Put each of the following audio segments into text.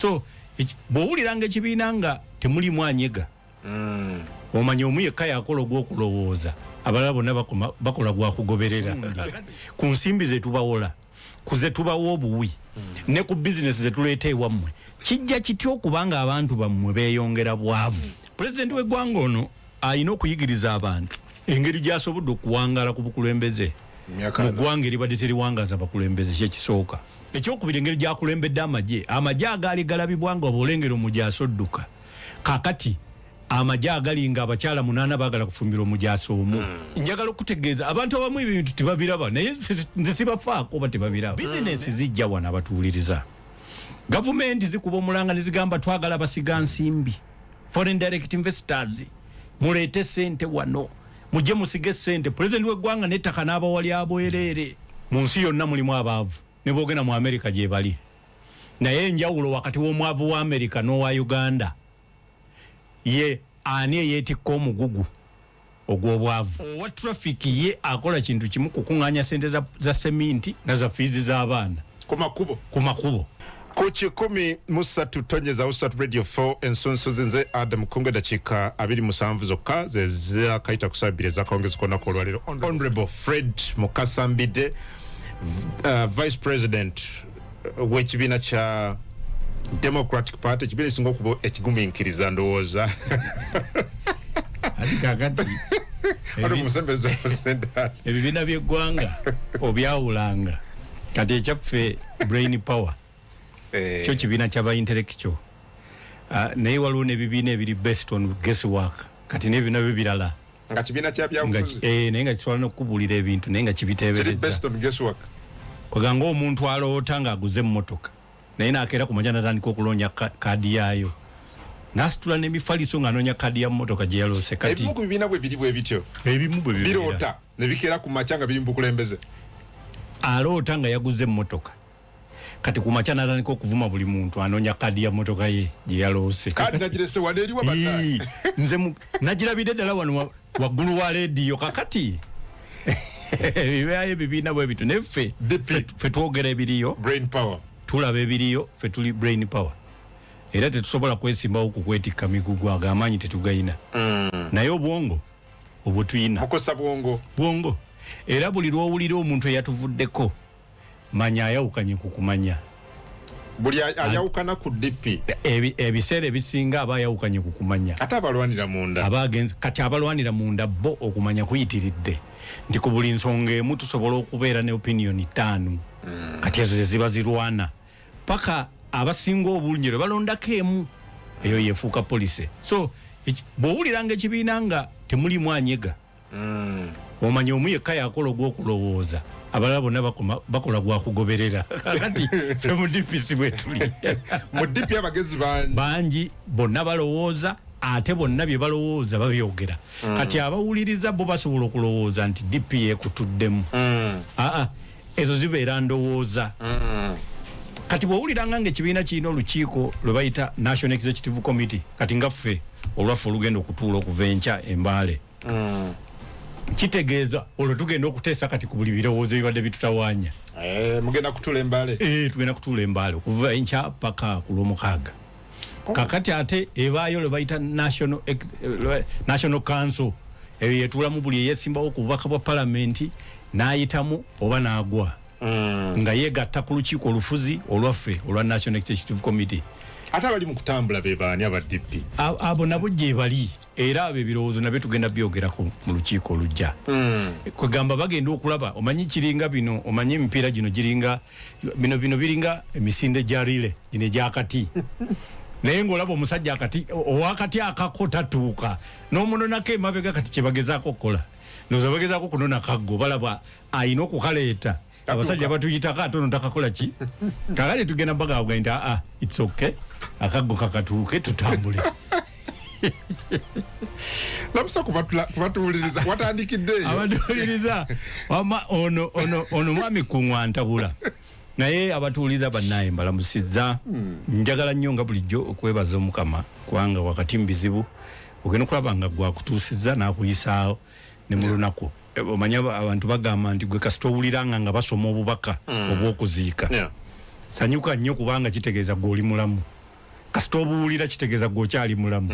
So bw'owuliranga ekibiina nga temulimu anyega omanya omu yekka yakola ogw'okulowooza abalala bonna bakola gwakugoberera ku nsimbi ze tubawola ku ze tubawa obuwi ne ku bizinesi ze tuleeta ewammwe kijja kitya okubanga abantu bammwe beeyongera bwavu. Pulezidenti w'eggwanga ono alina okuyigiriza abantu engeri gy'asobodde okuwangaala ku bukulembeze mu ggwanga eribadde teriwangaaza bakulembeze kyekisooka. Ekyokubiri engeri gyakulembedde amagye agaali galabibwa nga obolengero omujaaso odduka kakati amagye agali nga abakyala 8 baagala kufumbira omujaaso omu. Njagala okutegeeza abantu abamu ebintu tebabiraba naye nze sibafaako oba tebabiraba. Bizinesi zijja wano abatuwuliriza, gavumenti zikuba omulanga ne zigamba twagala basiga nsimbi, foreign direct investors muleete sente wano mujje musige sente. Pulezidenti w'eggwanga n'ettaka n'abawali abwereere mu nsi yonna mulimu abaavu ne boogenda mu Amerika gye bali, naye enjawulo wakati w'omwavu wa Amerika n'owa Uganda ye ani eyeetikka omugugu ogw'obwavu. Owa traffic ye akola kintu kimu kukuŋŋaanya sente za seminti na za fiizi z'abaana ku makubo. Ku 103.3 Radio 4 ensonsozi nze Adam Kunge dakiika 27 zokka ze zakayita kusabire zakongezeko nako olwaliro. Honorable Fred Mukasambide, Vice President w'ekibiina kya Democratic Party, ekibiina ekisinga okuba ekigumiikiriza ndowooza kakati ebibiina by'eggwanga obyawulanga kati ekyaffe brain power kyo kibiina kyaba intellectual naye waliwo n'ebibiina ebiri based on guesswork kati n'ebibiina byo birala nga kibiina kyabyabufuzi naye nga kisobola n'okukubuulira ebintu naye nga kibiteebereza kweganga omuntu aloota ng'aguze emmotoka naye n'akeera ku makya n'atandika okuloonya kaadi yaayo n'asitula n'emifaliso ng'anoonya kaadi ya mmotoka gye yaloose. Kati ebimu ku bibiina bwe biri bwe bityo, ebimu bwe biroota ne bikeera ku makya nga biri mu bukulembeze. Aloota nga yaguze emmotoka kati ku makya n'atandika okuvuma buli muntu anoonya kaadi ya mmotoka ye gye yaloose. Kaadi nagirese wano eriwa bannaye nze nagirabidde ddala wano waggulu wa leediyo kakati ebibaayo ebibiina bwe bityo naye ffe twogera ebiriyo brain power, tulaba ebiriyo ffe tuli brain power era tetusobola kwesimbawo ku kwetikka migugu ago amaanyi tetugayina naye obwongo obwo tuyina mukosa bwongo era buli lwowulira omuntu eyatuvuddeko manya ayawukanye ku kumanya buli ayawukana ku DP ebiseera ebisinga aba ayawukanye ku kumanya ate abalwanira munda abagenzi kati abalwanira munda bo okumanya kuyitiridde nti ku buli nsonga emu tusobola okubeera ne opinion 5 kati ezo ziba zirwana paka abasinga obulungi balondako emu eyo yefuuka polisi. So bw'owuliranga ekibiina nga temulimu anyega omanya omu yekka yakola ogw'okulowooza abalala bonna bakola gwakugoberera kakati fe mu DPC bwe tuli mu DP abagezi bangi bonna balowooza ate bonna bye balowooza babyogera kati abawuliriza bo basobola okulowooza nti DP yekutuddemu ezo zibeera ndowooza. Kati bw'owuliranga ng'ekibiina kirina olukiiko lwe bayita National Executive Committee kati nga ffe olwaffe olugenda okutuula okuva enkya Embaale kitegeeza olwo tugenda okuteesa kati ku buli birowoozo bibadde bitutawaanya mugenda kutuula Embaale tugenda kutuula Embaale okuva enkya paka ku Lwomukaaga. Kakati ate ebaayo lwe bayita National Council eyo yetuulamu buli eyesimbawo ku bubaka bwa palamenti n'ayitamu oba n'agwa nga yegatta ku lukiiko olufuzi olwaffe olwa National Executive Committee. Ate abali mu kutambula be baani aba DP abo nabo gye bali era abo ebirowoozo nabyo tugenda byogerako mu lukiiko olujja kwegamba bagenda okulaba omanyi kiringa bino omanyi emipiira gino giringa bino biringa emisinde gya rile gino egyakati naye ng'olaba omusajja akati owakati akako tatuuka n'omunonako emabega kati kye bagezaako okukola noza bagezaako okunona kaggo balaba ayina okukaleeta abasajja batuyitako ate ono takakola ki kakati tugenda bagaaga nti it's okay akaggo kakatuuke tutambule namusa kubatuwuliriza watandikiddeeyo abatuwuliriza wama ono mwami kuŋwantabula naye abatuwuliriza bannaye mbalamusizza njagala nnyo nga bulijjo okwebaza Omukama kubanga wakati mbizibu ogenda okulaba nga gwakutuusizza n'akuyisaawo ne mu lunaku omanya abantu bagamba nti gwe kasita owuliranga nga basoma obubaka obw'okuziika sanyuka nnyo kubanga kitegeeza gw'oli mulamu kasita obuwulira kitegeeza gwokyali mulamu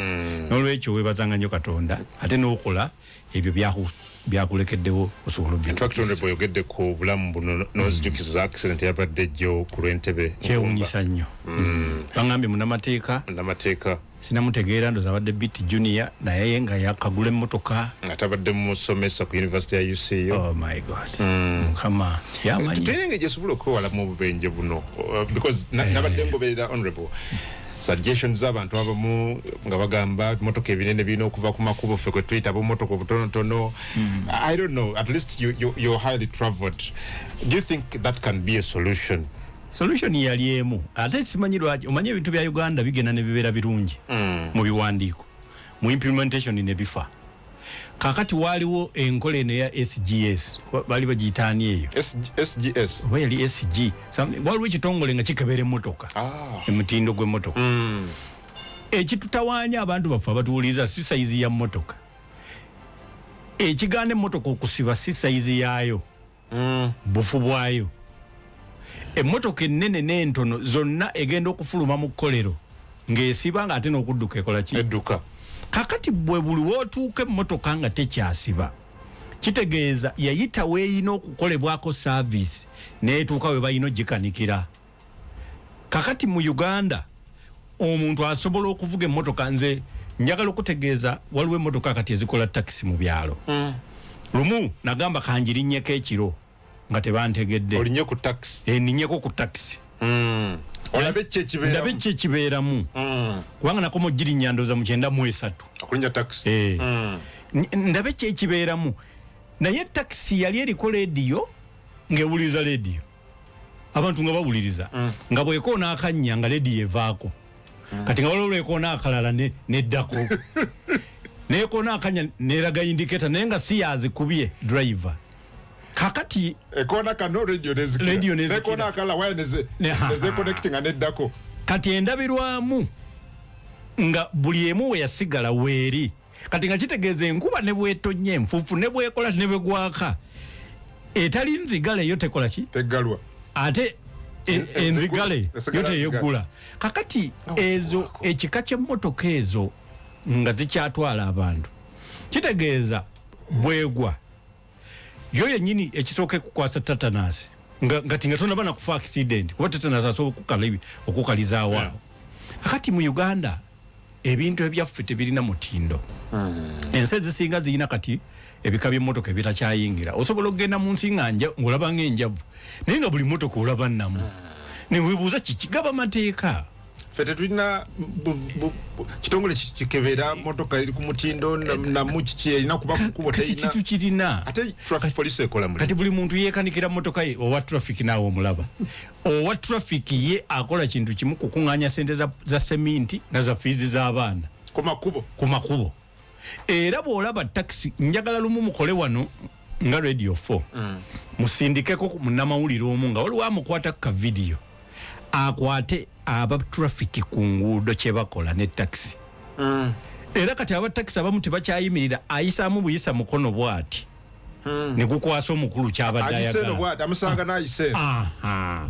n'olwekyo weebazanga nnyo Katonda ate n'okola ebyo byakulekeddewo osobola in fact honorable yogedde ku bulamu buno n'ozijukiza accident yabadde ejjo ku lw'Entebbe kyewuunyisa nnyo bangambye munnamateeka sinamutegeera ndoza abadde Biti Junior naye nga yakagula emmotoka nga tabadde musomesa ku University ya UCU. Oh my God. Mukama yamanyi tuterenge gye sobola okwewala mu bubenje buno because nabadde ngoberera honorable suggestions z'abantu abamu nga bagamba motoka ebinene birina okuva ku makubo ffe kwe tuyita motoka obutonotono. I don't know, at least you're highly traveled. Do you think that can be a solution? Solution yali emu ate simanyi lwaki omanye ebintu bya Uganda bigenda ne bibeera birungi mu biwandiiko mu implementation ne bifa kakati waliwo enkola eno ya SGS bali bagiyitaani eyo SGS oba yali SG waliwo ekitongole nga kikebera emmotoka emutindo gw'emmotoka ekitutawaanya abantu baffe abatuwuliriza si sayizi ya mmotoka ekigaana emmotoka okusiba si sayizi yaayo bufu bwayo emmotoka ennene n'entono zonna egenda okufuluma mu kkolero ng'esiba nga ate n'okudduka ekola ki edduka kakati bwe buli wootuuka emmotoka nga tekyasiba kitegeeza yayita weeyina okukolebwako saavisi neetuuka we bayina ogikanikira kakati mu Uganda omuntu asobola okuvuga emmotoka nze njagala okutegeeza waliwo emmotoka kati ezikola takisi mu byalo lumu nagamba kanjirinnyeko ekiro nga tebantegedde olinye ku taxi ninnyeko ku taxi olabe kye kibeeramu kubanga nakomo girinnya ndoza mu 93 okulinnya taxi ndabe kye kibeeramu naye taxi yali eriko leediyo ng'ewuliriza leediyo abantu nga bawuliriza nga bw'ekoona akanya nga leediyo evaako kati nga waliwo lw'ekoona akalala neddako n'ekoona akanya n'eraga indiketa naye nga si yazikubye driver kakati ekona kano radio nezikira ekona akala waye neze connecting aneddako kati endabirwamu nga buli emu we yasigala weeri kati nga kitegeeza enkuba ne bwetonnya enfuufu ne bwekola ne bwegwaka etali nzigale yo tekola ki tegalwa ate enzigale yo teyeggula kakati ezo ekika ky'emmotoka ezo nga zikyatwala abantu kitegeeza bwegwa yo yennyini ekisooka kukwasa tatanasi nga tinga bana kufa accident kuba tatanasi asobola okukalizaawo kakati mu Uganda ebintu ebyaffe tebirina mutindo ensi ezisinga zirina kati ebika by'emmotoka ebitakyayingira osobola okugenda mu nsi ng'olaba ng'enjavu naye nga buli mmotoka olaba nnamu ne weebuuza kiki gaba mateeka fete tulina kitongole kikebera motoka eri ku mutindo namu kiki erina kuba kukubo teyina kati kirina ate traffic police ekola mu kati buli muntu yeekanikira motoka ye owa traffic naawe omulaba owa traffic ye akola kintu kimu kukuŋŋaanya sente za seminti na za fiizi z'abaana ku makubo era bw'olaba taxi njagala lumu mukole wano nga radio 4 musindikeko munnamawulire omu nga waliwo amukwata ka vidiyo akwate aba traffic ku nguudo kye bakola ne taxi era kati aba taxi abamu tebakyayimirira ayisaamu buyisa mukono bwati ne gukwasa omukulu kyabadde ayagala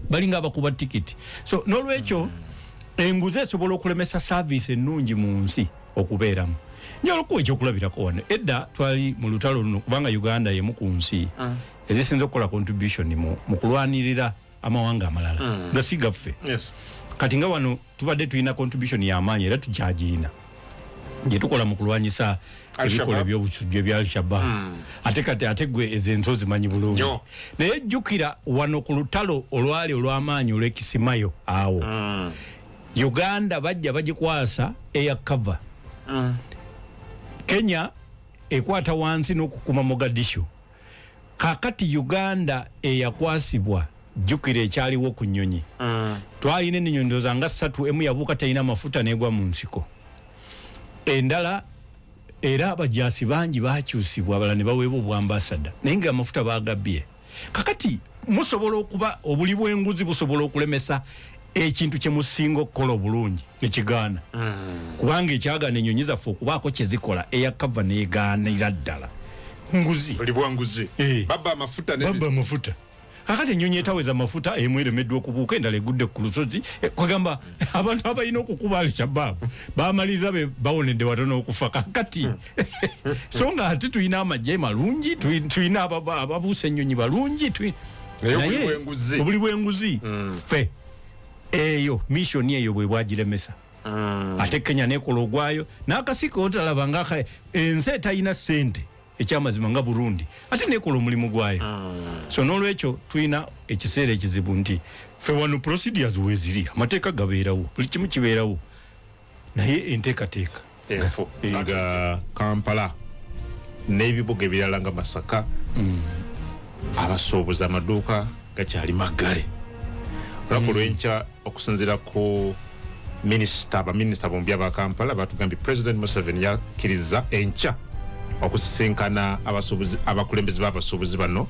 balinga abakuba tikiti so n'olwekyo enguzi esobola okulemesa saavisi ennungi mu nsi okubeeramu njala okuwa ekyokulabirako wano edda twali mu lutalo luno kubanga Uganda yemu ku nsi ezisinza okukola contribution mu kulwanirira amawanga amalala nga si gaffe kati nga wano tubadde tulina contribution y'amaanyi era tukyagiina gye tukola mu kulwanyisa ebikola eby'obusujju ebya Al-Shabaab ate gwe ezo enso zimanyi bulungi naye jjukira wano ku lutalo olwali olw'amaanyi olw'ekisimayo awo Uganda bajja bagikwasa eya cover Kenya ekwata wansi n'okukuma Mogadishu kakati Uganda eyakwasibwa jukira ekyaliwo ku nnyonyi twalina ennyonyi ndowooza nga 3 emu yabuuka talina mafuta n'egwa mu nsiko endala era abajaasi bangi baakyusibwa abalala ne baweebwa obwambasada naye nga amafuta baagabbye kakati musobola okuba obuli bw'enguzi busobola okulemesa ekintu kye musinga okukola obulungi ekigaana kubanga ekyagaana ennyonyi zaffe okubaako kye zikola eyakava n'egaanira ddala nguzi buli bwanguzi babba amafuta kakati ennyonyi etaweza amafuta emweremeddwa okubuuka endala egudde ku lusozi kwegamba abantu abalina okukuba Al-Shabaab baamaliza bawonedde watono okufa kakati so nga ate tulina amagye malungi tulina ababuusa ennyonyi balungi naye obuli bw'enguzi ffe eyo mission eyo bwe bwagiremesa ate Kenya nekola ogwayo n'akasiko otalaba nga ensi etayina ssente ekyamazima nga Burundi ate nekola omulimu gwayo so n'olwekyo tulina ekiseera ekizibu nti ffe wano procedures weziri amateeka gabeerawo buli kimu kibeerawo naye enteekateeka nga Kampala n'ebibuga ebirala nga Masaka abasuubuzi amaduuka gakyali maggale olwakku lwenkya okusinziira ku abaminisita bombi aba Kampala batugambye President Museveni yakkiriza enkya okusisinkana abakulembeze b'abasuubuzi bano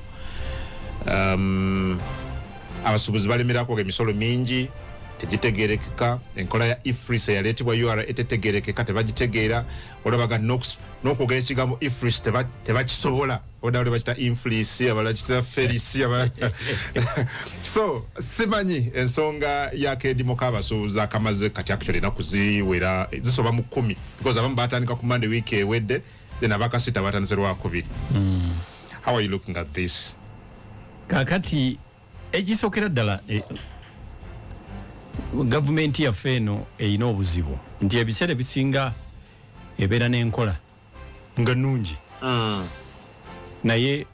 abasuubuzi balemerako emisolo mingi tegitegerekeka enkola ya IFRIS yaleetebwa URA etetegerekeka tebagitegeera olabaga n'okwogera ekigambo IFRIS tebakisobola odawule bakita inflisi abala kita ferisi so simanyi ensonga yakedimo k'abasuubuzi akamaze kati actually enaku ziwera zisoba mu 10 because abamu batandika ku Monday week ewedde then abakasita batandise Lwakubiri. How are you looking at this? Kakati egisokera ddala gavumenti yaffe eno erina obuzibu nti ebiseera bisinga ebeera n'enkola nga nnungi naye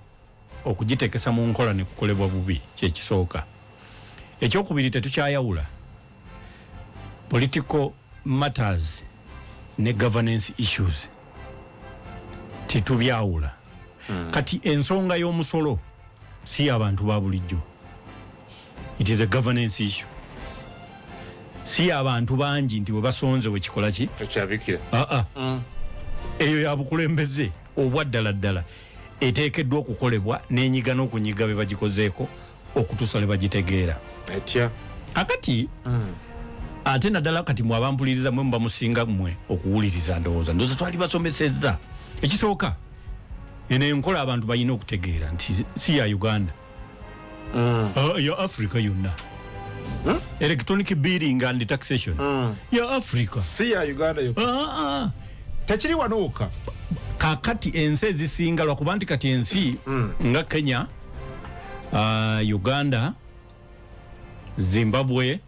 okugitekesa mu nkola ne kukolebwa bubi kyekisooka. Ekyokubiri tetukyayawula political matters ne governance issues titubyawula. Kati ensonga y'omusolo si abantu ba bulijjo, it is a governance issue. Si abantu bangi nti we basonze we kikola ki ekyabikira eyo ya bukulembeze obwa ddala eteekeddwa okukolebwa n'enyiga n'okunyiga be bagikozeeko okutuusa le bagitegeera etya akati ate naddala kati mwe abampuliriza mwe mubamusinga mmwe okuwuliriza ndowooza twali basomesezza. Ekisooka eno enkola abantu balina okutegeera nti si ya Uganda ya Africa yonna. Electronic billing and taxation ya Africa si ya Uganda yo tekiri wanooka kakati ensi ezisinga lwakuba nti kati ensi nga Kenya Uganda Zimbabwe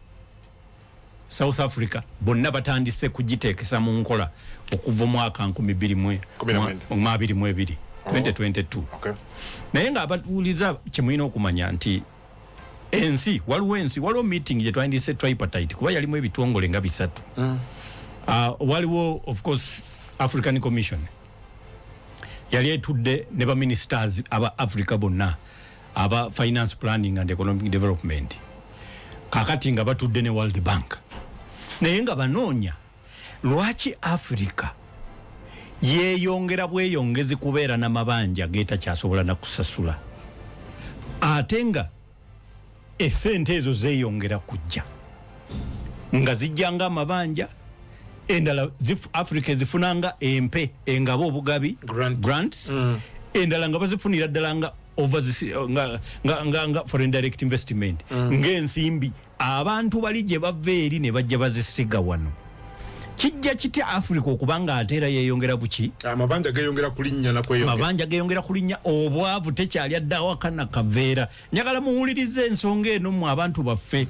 South Africa bonna batandise kugiteekesa mu nkola okuva mwaka 2022 naye nga abatuuliza kyemulina okumanya nti waliwo meeting gye twandise tripartite kuba yalimu ebitongole nga 3 waliwo of course African Commission yali etudde ne ba ministers aba Africa bonna aba finance planning and economic development kakati nga batudde ne World Bank naye nga banoonya lwaki Africa yeeyongera bweyongezi kubeera n'amabanja geetakyasobola na kusasula ate nga esente ezo zeeyongera kujja nga zijjanga amabanja endala Africa ezifunanga empe engabo obugabi grants endala nga bazifunira ddala nga nga foreign direct investment ng'ensimbi abantu bali gye bava eri ne bajja bazisiga wano. Kijja kitya Africa okubanga ateera yeeyongera buki amabanja geeyongera kulinnya obwavu tekyali addawo kana kaveera. Njagala muwulirize ensonga eno mu abantu baffe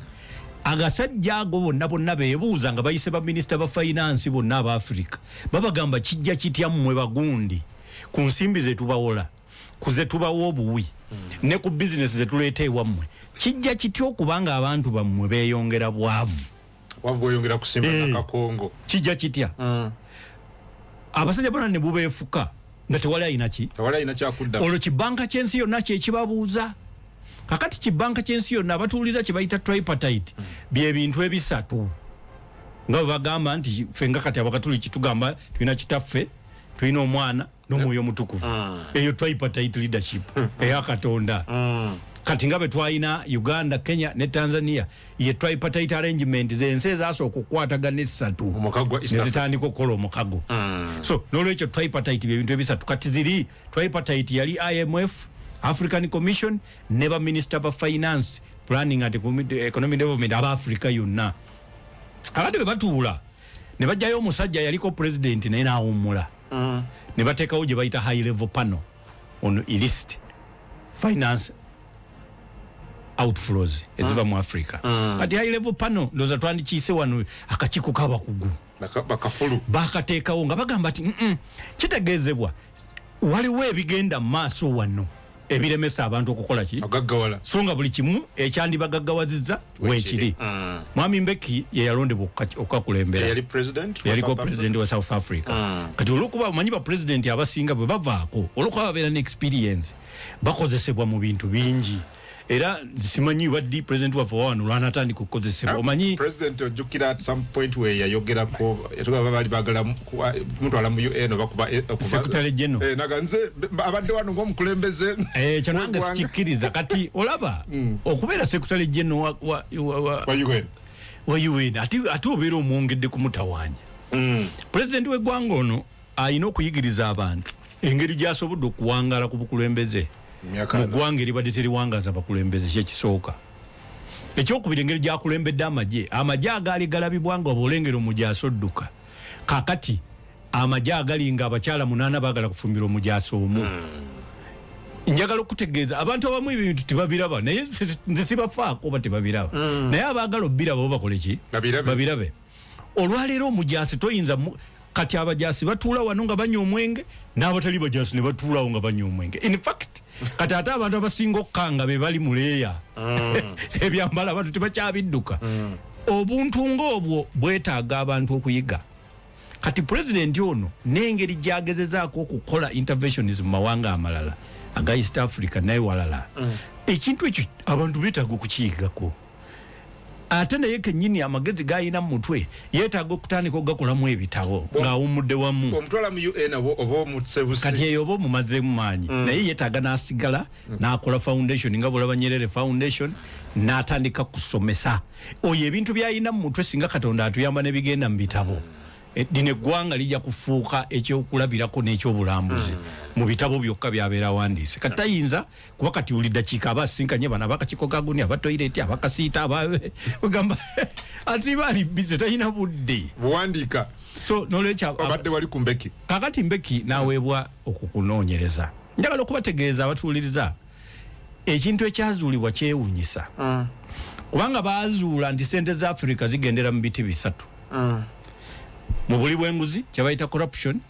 agasajja ago bonna beebuuza nga bayise ba minisita ba finance bonna aba Africa babagamba kijja kitya mmwe bagundi ku nsimbi ze tubawola kuze tubawo obuwi ne ku business ze tuleeta ewammwe kijja kitya okubanga abantu bammwe beeyongera bwavu bweyongera kusimba nakakongo kijja kitya abasajja bonna ne bubeefuka nga tewali ayina kyakudda olwo kibanka ky'ensi yonna kyekibabuuza kakati kibanka ky'ensi yonna abatuuliza kye bayita tripartite bye bintu ebisatu nga bwe bagamba nti ffe nga kati abakatuli kitugamba tulina kitaffe tulina omwana n'omwoyo omutukuvu eyo tripartite leadership eya Katonda kati nga bwe twalina Uganda Kenya ne Tanzania ye tripartite arrangement zensi ezasooka okukwatagana essatu nezitandika okukola omukago so n'olwekyo tripartite bye bintu ebisatu kati ziri tripartite yali IMF African Commission ne ba Minister ba Finance Planning and Economic Development aba Africa yonna abadde bwe batuula ne bajjayo omusajja yaliko president naye naawummula ne bateekawo gye bayita high level panel on illicit finance outflows eziva mu Africa kati high level panel ndoza twandikiise wano akakiiko k'abakugu bakafulu bakateekawo nga bagamba ati kitegeezebwa waliwo ebigenda mu maaso wano ebiremesa abantu okukola ki agaggawala so nga buli kimu ekyandibagaggawazizza weekiri Mwami Mbeki ye yalondebwa okukakulembera yaliko president wa South Africa kati olwokuba omanyi ba president abasinga bwe bavaako olwokuba babeera ne experience bakozesebwa mu bintu bingi era simanyi waddi president wa wano lwanatandika okukozesebwa omanyi president ojjukira at some point where yayogerako yatuga bali bagala mutwala mu UN obakuba secretary general naganze abadde wano ng'omukulembeze kyanange sikikkiriza kati olaba okubeera secretary general wa UN ate obeera omwongedde kumutawaanya president w'eggwanga ono alina okuyigiriza abantu engeri gy'asobodde okuwangaala ku bukulembeze mu ggwanga eribadde teriwangaza bakulembeze kyekisooka ekyokubiri engeri gyakulembedde amagye agaali galabibwa nga obaolengera omujaasi odduka kakati amagye agali nga abakyala 8 baagala kufumbira omujaasi omu njagala okutegeeza abantu abamu ebintu tebabiraba naye nze sibafaako oba tebabiraba naye abaagala obbiraba bo bakole ki babirabe olwaleero omujaasi toyinza kati abajaasi batuula wano nga banywa omwenge n'abatali bajaasi ne batuulawo nga banywa omwenge in fact kati ate abantu abasinga okkanga be bali muleeya ebyambala abantu tebakyabidduka obuntu ng'obwo bwetaaga abantu okuyiga kati pulezidenti ono n'engeri gyagezezaako okukola interventions mu mawanga amalala aga East Africa naye walala ekintu ekyo abantu beetaaga okukiyigako ate naye kennyini amagezi gayina mu mutwe yeetaaga okutandika okugakolamu ebitabo ng'awummudde wamu omutwala mu UN oba omutsebusi kati eyo oba omumazeemu maanyi naye yeetaaga n'asigala n'akola foundation nga bulaba Nyerere Foundation n'atandika kusomesa oyo ebintu byayina mu mutwe singa Katonda atuyamba ne bigenda mu bitabo dino eggwanga lijja kufuuka ekyokulabirako n'ekyobulambuzi mu bitabo byokka byabeera awandiise kati tayinza kuba kati buli ddakiika aba asinkanye bano abakakiiko ka guni abatoireti abakasiita bagamba ati baali bize talina budde buwandiika so nolwekyo abadde wali ku Mbeki kakati Mbeki n'aweebwa okukunoonyereza njagala okubategeeza abatuwuliriza ekintu ekyazuulibwa kyewuunyisa kubanga baazuula nti sente za Africa zigendera mu biti bisatu mu buli bw'enguzi kye bayita corruption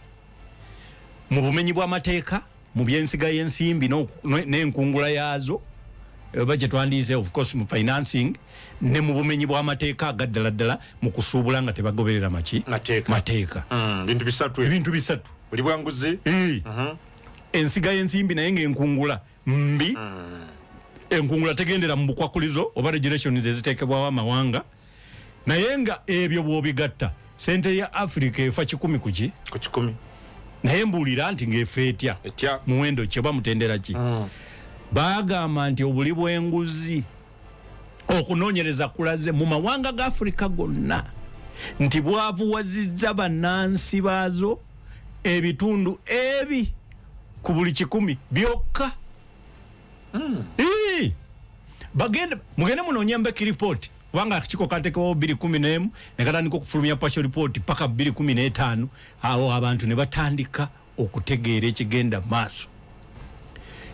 mu bumenyi bw'amateeka mu byensiga y'ensimbi n'enkungula yaazo oba gye twandiise of course mu financing ne mu bumenyi bw'amateeka agaddala ddala mu kusuubula nga tebagoberera mateeka ebintu bisatu buli bwanguzi ensiga y'ensimbi naye ng'enkungula mbi enkungula tegendera mu bukwakulizo oba regulations eziteekebwawo amawanga naye nga ebyo bw'obigatta sente ya Africa efa 10 ku 10 naye mbuulira nti ng'efa etya muwendo ki oba mutendera ki baagamba nti obuli bw'enguzi okunoonyereza kulaze mu mawanga ga Africa gonna nti bwavuwazizza bannansi baazo ebitundu ebi ku buli 10 byokka mugende munoonye Mbeki report wanga akiko katekewo 2011 ne katandika okufulumya partial report paka 2015 awo abantu ne batandika okutegeera ekigenda maaso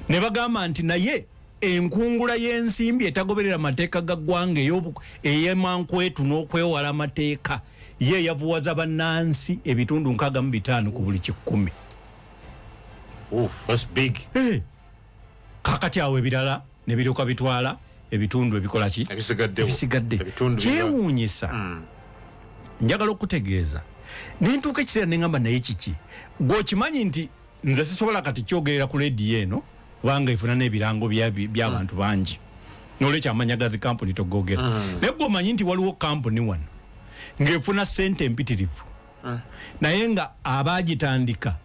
ne bagamba nti naye enkungula y'ensimbi etagoberera mateeka ga ggwanga ey'emankwetu n'okwewala amateeka ye yavuwaza bannansi ebitundu 65 ku buli 10. That's big. Kakati awo ebirala ne biryoka bitwala ebitundu ebikola ki ebisigadde kyewuunyisa njagala okutegeeza nentuuka ekiseera neŋŋamba naye kiki gw'okimanyi nti nze sisobola kati kyogerera ku leediyo eno kubanga efuna n'ebirango by'abantu bangi n'olwekyo amanyagazi kampuni togogera naye gw'omanyi nti waliwo kampuni wano ng'efuna ssente empitirivu naye nga abaagitandika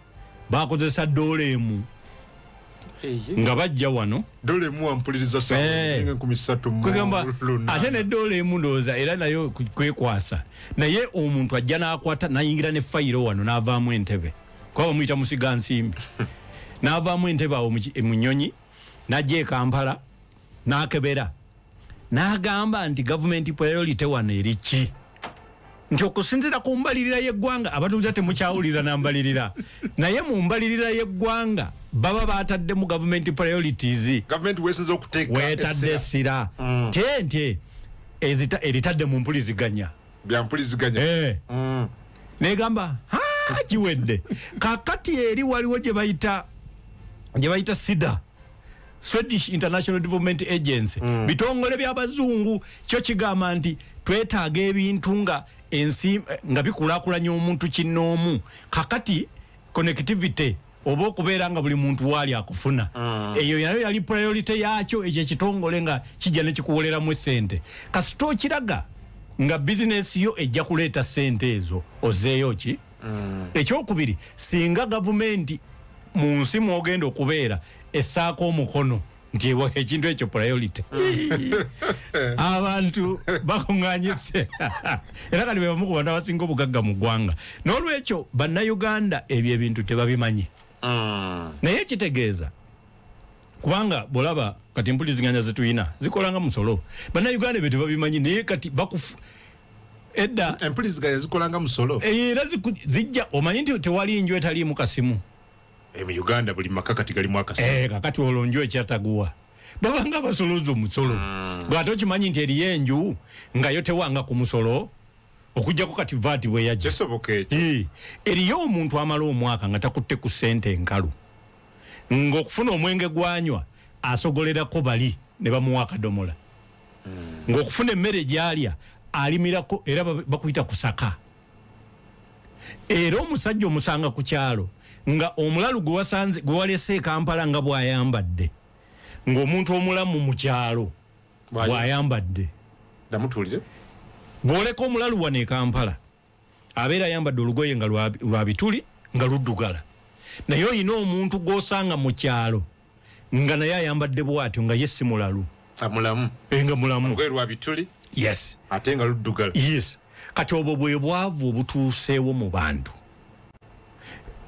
bakozesa $1 nga bajja wano $1 ampuliriza saa kwegamba ate ne $1 ndowooza era nayo kwekwasa naye omuntu ajja n'akwata nayingira ne fayiro wano n'avaamu entebe kuba bamuyita musiga nsimbi n'avaamu entebe awo mu nnyonyi najje Kampala nakebera n'agamba nti government priority wano eriki nti okusinzira ku mbalirira y'eggwanga abatuuza temukyawuliriza nambalirira naye mu mbalirira y'eggwanga baba batadde mu government priorities government weseze okuteeka wetadde essira tente eritadde mu mpuliziganya bya mpuliziganya negamba kiwedde kakati eri waliwo gye bayita SIDA Swedish International Development Agency bitongole by'abazungu kyo kigamba nti twetaaga ebintu nga ensi nga bikulaakulanya omuntu kinnoomu kakati connectivity oba okubeera nga buli muntu waali akufuna eyo yali priority yakyo ekyo ekitongole nga kijja ne kikuwoleramu essente kasito kiraga nga business yo ejja kuleeta ssente ezo ozeeyo ki ekyokubiri singa gavumenti mu nsi mwogenda okubeera essaako omukono nti ekintu ekyo priority abantu bakuŋŋaanyise era kati be bamu ku bantu abasinga obugagga mu ggwanga n'olwekyo bannayuganda ebyo ebintu tebabimanyi naye kitegeeza kubanga bolaba kati mpuliziganya zetuyina zikolanga musolo bannayuganda ebyo tebabimanyi naye kati edda empuliziganya zikolanga musolo era zijja omanyi nti tewali nju etaliimu kasimu mu Uganda buli maka kati galimu akasimu kakati olwo nju ekyataguwa babanga basoloza omusolo gwate okimanyi nti eriyo enju nga yo tewanga ku musolo okujjako kati vaati bwe yajja kisoboka ekyo eriyo omuntu amala omwaka nga takutte ku ssente enkalu ng'okufuna omwenge gwanywa asogolerako bali ne bamuwa akadomola ng'okufuna emmere gyalya alimirako era bakuyita kusaka era omusajja omusanga ku kyalo nga omulalu gwe walese Kampala nga bw'ayambadde ng'omuntu omulamu mu kyalo bw'ayambadde namutulire bw'oleka omulalu wano e Kampala abeera ayambadde olugoye nga lwa bituli nga luddugala naye oyina omuntu gw'osanga mu kyalo nga naye ayambadde bw'atyo nga ye si mulalu amulamu nga mulamu olugoye lwa bituli yes ate nga luddugala yes kati obwo bwe bwavu obutuuseewo mu bantu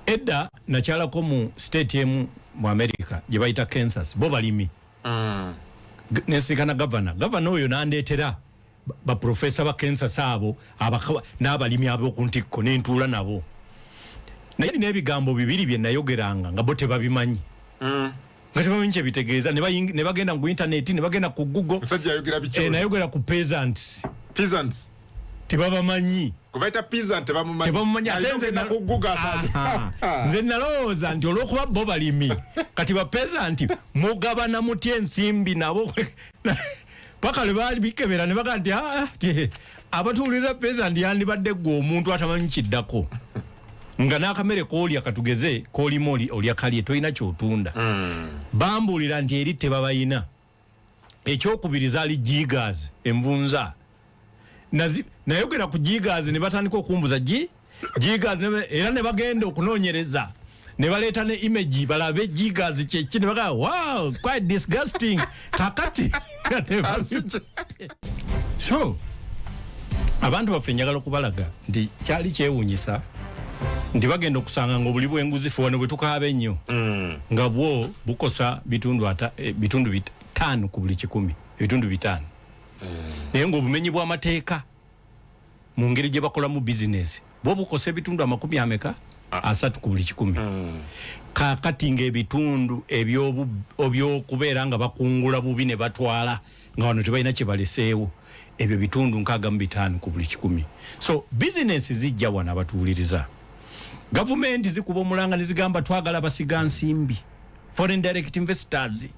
edda nakyalako mu state emu mu America gye bayita Kansas bo balimi nensikana gavana oyo nandeetera baprofesa ba Kansas abo n'abalimi ab'okuntikko nentuula nabo naye nina ebigambo bibiri bye nayogeranga nga bo tebabimanyi nga tebamanyi kyebitegeeza ne bagenda ku intaneti ne bagenda ku Google nayogera ku peasants tebabamanyi kubaita peasant tebamumanyi ate nze nalowooza nti olw'okuba bo balimi kati ba peasant mugabana mutya ensimbi nabo paka lwe baali bikebera ne baga nti abatuulira peasant yandibadde gwe omuntu atamanyi kiddako nga n'akamere koolya katugeze koolima olya kalye tolina kyotunda bambuulira nti eri tebabayina ekyokubiri zaali gigas envunza nayogera ku gigas ne batandika okumbuza gigas era ne bagenda okunoonyereza ne baleeta ne image balabe gigas kyeki ne baga wow quite disgusting kakati so abantu baffe njagala okubalaga nti kyali kyewuunyisa nti bagenda okusanga nga obuli bw'enguzi fe wano bwe tukaaba ennyo nga bwo bukosa bitundu 5 ku buli 100 ebitundu 5 naye ng'obumenyi bw'amateeka mu ngeri gye bakola mu bizinesi bwo bukosa ebitundu 3 ku buli 100 kakati ng'ebitundu ebyokubeera nga bakungula bubi ne batwala nga wano tebalina kye baleseewo ebyo bitundu 65 ku buli 100 so bizinesi zijja wano abatuuliriza gavumenti zikuba omulanga ne zigamba twagala basiga nsimbi foreign direct investors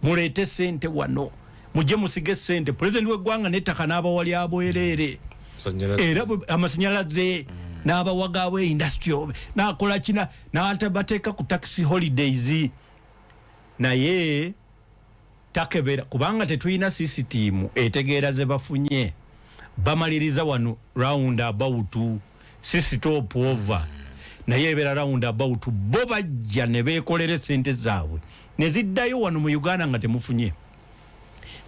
muleete sente wano mujje musige sente president w'eggwanga n'ettaka n'abawali abwereere era amasanyalaze n'abawaga abwe industrial n'akola kina n'atabateeka ku taxi holidays naye takebera kubanga tetulina sisitimu etegeera ze bafunye bamaliriza wano round about stop over naye ebeera round about bo bajja ne beekolera sente zaabwe ne ziddayo wano mu Uganda nga temufunye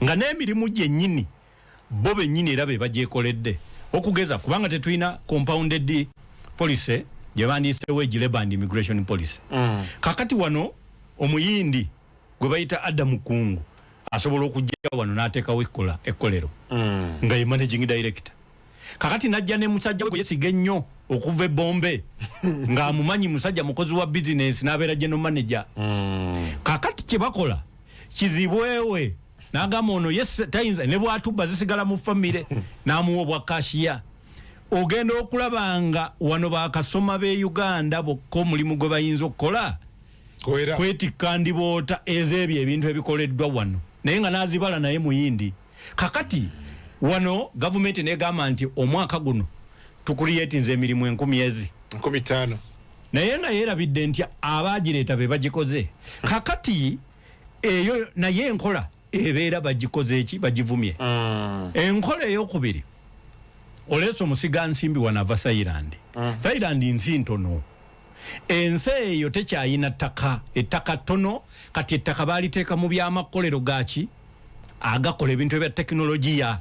nga n'emirimu gyennyini bo bennyini era be bagyekoledde okugeza kubanga tetulina compounded policy gye bandiiseewo egileband immigration policy kakati wano omuyindi gwe bayita Adam Kungu asobola okujja wano n'ateekawo ekkolero nga ye managing director. Kakati najja ne musajja we yesiga ennyo okuva Bombe nga amumanyi musajja mukozi wa business n'abeera general manager. Kakati kye bakola kizibwewe n'agamba ono yes tayinza ne bw'atubba zisigala mu famire n'amuwa obwa kashiya. Ogenda okulaba nga wano bakasoma b'e Uganda bokko mulimu gwe bayinza okukola kwetikka ndiboota ez'ebyo ebintu ebikoleddwa wano naye nga n'azibala naye muyindi. Kakati wano gavumenti negamba nti omwaka guno tukuliyetinze emirimu 10,000 naye nga yeerabidde nti abaagireeta be bagikoze. Kakati eyo naye enkola ebeera bagikoze eki bagivumye. Enkola ey'okubiri oleeso musiga nsimbi wanava Thailand. Thailand nsi ntono, ensi eyo tekyayina ttaka, ettaka ttono. Kati ettaka baaliteeka mu byamakolero gaki agakola ebintu ebya tekinologiya.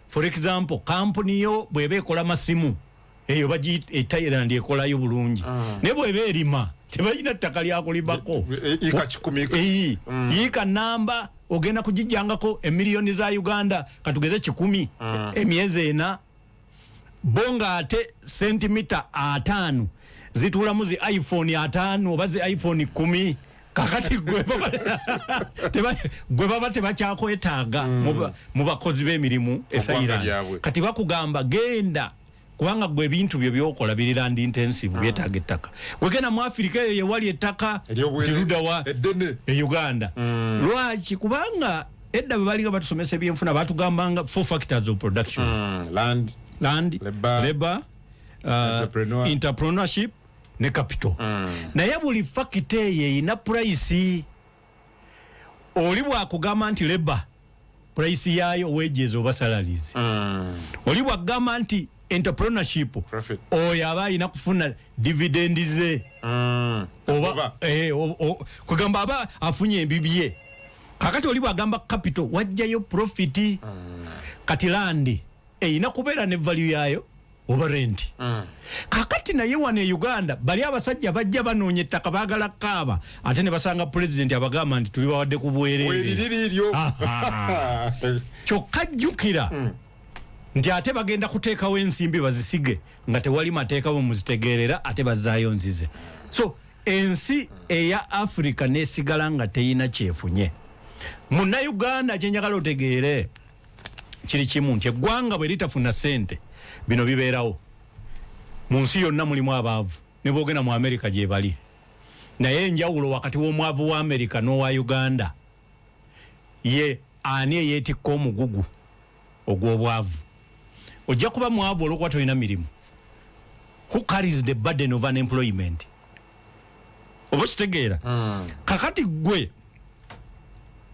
For example, kampuni yo bw'eba ekola masimu eyo Thailand ekolayo bulungi. Ne bw'eba erima tebalina ttaka lyakulimako yiika namba ogenda kugijjangako emiliyoni za Uganda katugeze 10 emyezi 4 bonga ate sentimita 5 zitulamu zi iPhone 5 oba zi iPhone 10. Kakati gwe baba tebakyakwetaaga mu bakozi b'emirimu esayirani. Kati bakugamba genda kubanga gwe ebintu byo byokola biri land intensive byetaaga ettaka. Gwegenda mu Africa eyo yewali ettaka tirudawa Uganda. Lwaki? Kubanga edda bwe baliga batusomesa ebyenfuna batugambanga 4 factors of production. Land, labor, entrepreneurship ne capital. Naye buli fakita eyo erina price. Oli bwakugamba nti labor price yaayo wages oba salaries. Oli bwakugamba nti entrepreneurship oyo aba alina kufuna dividend ze oba kugamba aba afunye embibye. Kakati oli bwagamba capital wajjayo profit. Kati land erina kubeera ne value yaayo oba rent. Kakati naye wano e Uganda bali abasajja bajja banoonya ettaka baagala kaaba ate ne basanga president abagamba nti tuli bawadde ku bwereere. Kyokka jjukira nti ate bagenda kuteekawo ensimbi bazisige nga tewali mateeka bwe muzitegeerera ate bazaayo nzize. So ensi eya Africa nesigala nga teyina kyefunye. Munnayuganda kyenjagala otegeere kiri kimu nti eggwanga bwe litafuna ssente bino bibeerawo. Mu nsi yonna mulimu abaavu ne boogenda mu America gye bali. Naye enjawulo wakati w'omwavu wa America n'owa Uganda ye ani eyeetikka omugugu ogw'obwavu. Ojja kuba mwavu olw'okuba tolina mirimu. Who carries the burden of unemployment? Oba kitegeera? Kakati gwe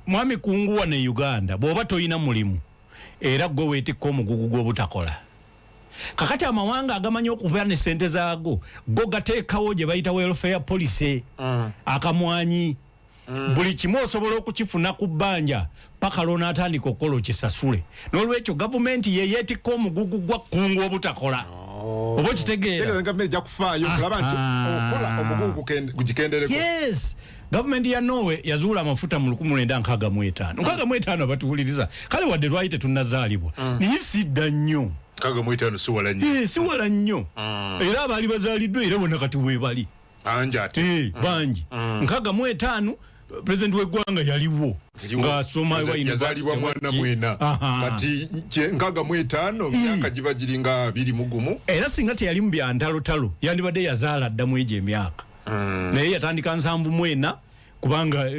mwami kungu wano e Uganda bw'oba tolina mulimu era gwe weetikka omugugu gw'obutakola. Kakati amawanga agamanyi okubeera ne ssente zaago go gateekawo gye bayita welfare policy. Akamwanyi buli kimu osobola okukifuna ku bbanja paka lw'onaatandika okukola okisasule. N'olwekyo gavumenti ye yeetikka omugugu gwa kungu obutakola. Oba kitegeera? Yes. Gavumenti ya Norway yazuula amafuta mu 1965. 65 abatuwuliriza kale wadde lwali tetunnazaalibwa naye sidda nnyo. 65 siwala nnyo. Siwala nnyo. Era abaali bazaaliddwa era bonna kati weebali. Bangi. 65 president w'eggwanga yaliwo ng'asoma wa university mwana mwena. Kati 65 myaka giba giringa 21. Era singa teyali mu byantalotalo yandibadde yazaala ddamu egyo emyaka. Naye yatandika 74 kubanga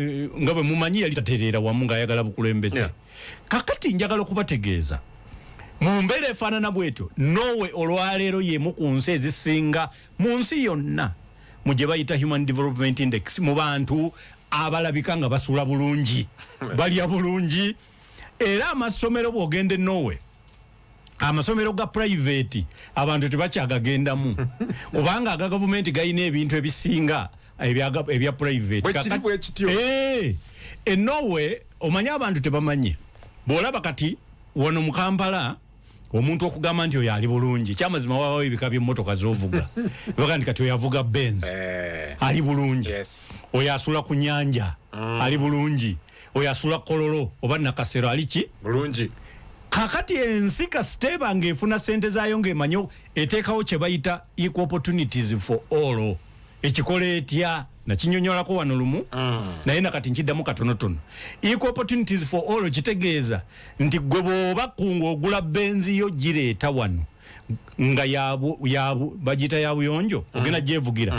nga bwe mumanyi yali tatereera wamu ng'ayagala bukulembeze. Kakati njagala okubategeeza mu mbeera efaanana bwetyo Norway olwaleero y'emu ku nsi ezisinga mu nsi yonna mu gye bayita Human Development Index mu bantu abalabika nga basuula bulungi balya bulungi. Era amasomero bw'ogenda e Norway amasomero ga private abantu tebakyagagendamu kubanga aga gavumenti galina ebintu ebisinga ebya private. E Norway omanyi abantu tebamanye bw'olaba kati wano mu Kampala omuntu okugamba nti oyo ali bulungi kyamazima wabawo ebika by'emmotoka z'ovuga baga nti kati oyo avuga Benz ali bulungi. Oyo asula ku nnyanja ali bulungi oyo asula kololo oba nakasero ali ki bulungi kakati ensi kasiteba ng'efuna sente zaayo ng'emanyi eteekawo kye bayita equal opportunities for all ekikola etya nakinyonyolako wano lumu naye nakati nkiddamu katonotono equal opportunities for all kitegeeza nti gwe bw'oba kunga ogula benzi yo gireeta wano nga yabu bagita ya buyonjo ogenda gyevugira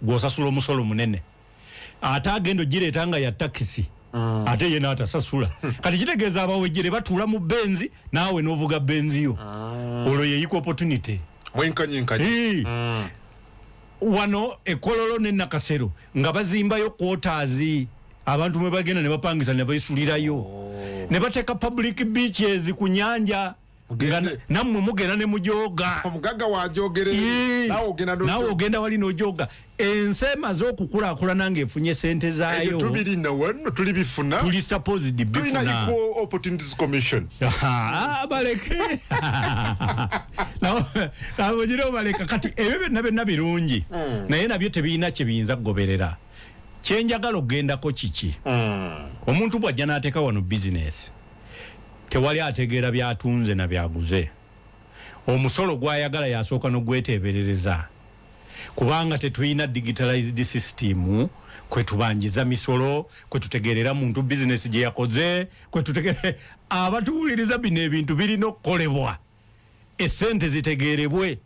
gw'osasula omusolo munene ate agenda ogireeta nga ya takisi ate ye n'atasasula kati kitegeeza abawejjere batuula mu benzi naawe n'ovuga benzi yo olwo ye equal opportunity mwenkanyenkanyi wano ekololo ne nakasero nga bazimbayo quarters abantu mwe bagenda ne bapangisa ne bayisuulirayo ne bateeka public beaches ku nyanja nammwe mugenda ne mujoga omugaga wajogerera nawe ogenda wali n'ojoga ensi emaze okukulaakulana ng'efunye sente zaayo tubirina wano tuli bifuna tuli supposed bifuna tulina equal opportunities commission baleke abogire obaleka kati ebyo byonna birungi naye nabyo tebirina kye biyinza kugoberera kyenjagala okugendako kiki omuntu bw'ajja n'ateeka wano bizinesi tewali ategeera byatunze na byaguze omusolo gwayagala yasooka n'ogweteeberereza kubanga tetulina digitalized system kwe tubanjiza misolo kwe tutegerera muntu bizinesi gye yakoze kwe tutegerera abatuwuliriza bino ebintu birina okukolebwa essente zitegeerebwe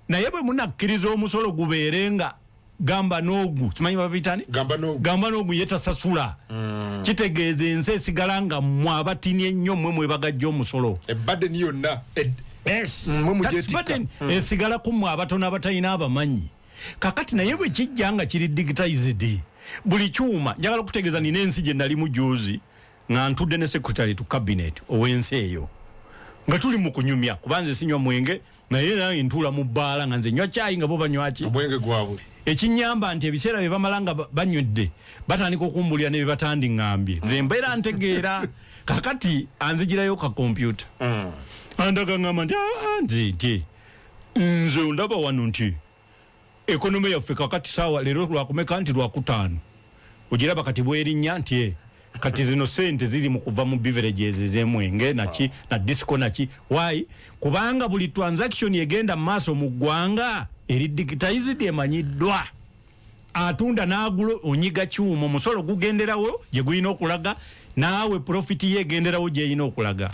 naye bwe munakkiriza omusolo gubeerenga gamba n'ogu simanyi babitani gamba n'ogu yetasasula kitegeeza ensi esigala nga mmwe abatini ennyo mmwe mwebagajja omusolo ebbadeni yonna esigala ku mmwe abatono abatalina abamanyi kakati naye bwe kijja nga kiri digitized buli kyuma njagala okutegeeza nina ensi gye nali mujuzi nga ntudde ne secretary to cabinet ow'ensi eyo nga tuli mu kunyumya kubanze sinywa mwenge naye nange ntuula mu bbaala nga nze nywa caayi nga bo banywaki omwenge gwabwe ekinyamba nti ebiseera bye bamala nga banywedde batandika okumbulira ne bye batandiŋŋambye nze mbeera ntegeera kakati anzigirayo ka kompyuta andagaŋŋamba nti nze ndaba wano nti ekonomi yaffe kakati saawa leero lwakumeka nti lwakutaano ogiraba kati bwerinnya nti kati zino sente ziri mu kuva mu beverages ez'emwenge naki na disco naki why kubanga buli transaction egenda mu maaso mu ggwanga eri digitized emanyiddwa atunda n'agulo onyiga kyuma omusolo gugenderawo gye gulina okulaga naawe profit ye egenderawo gyeyina okulaga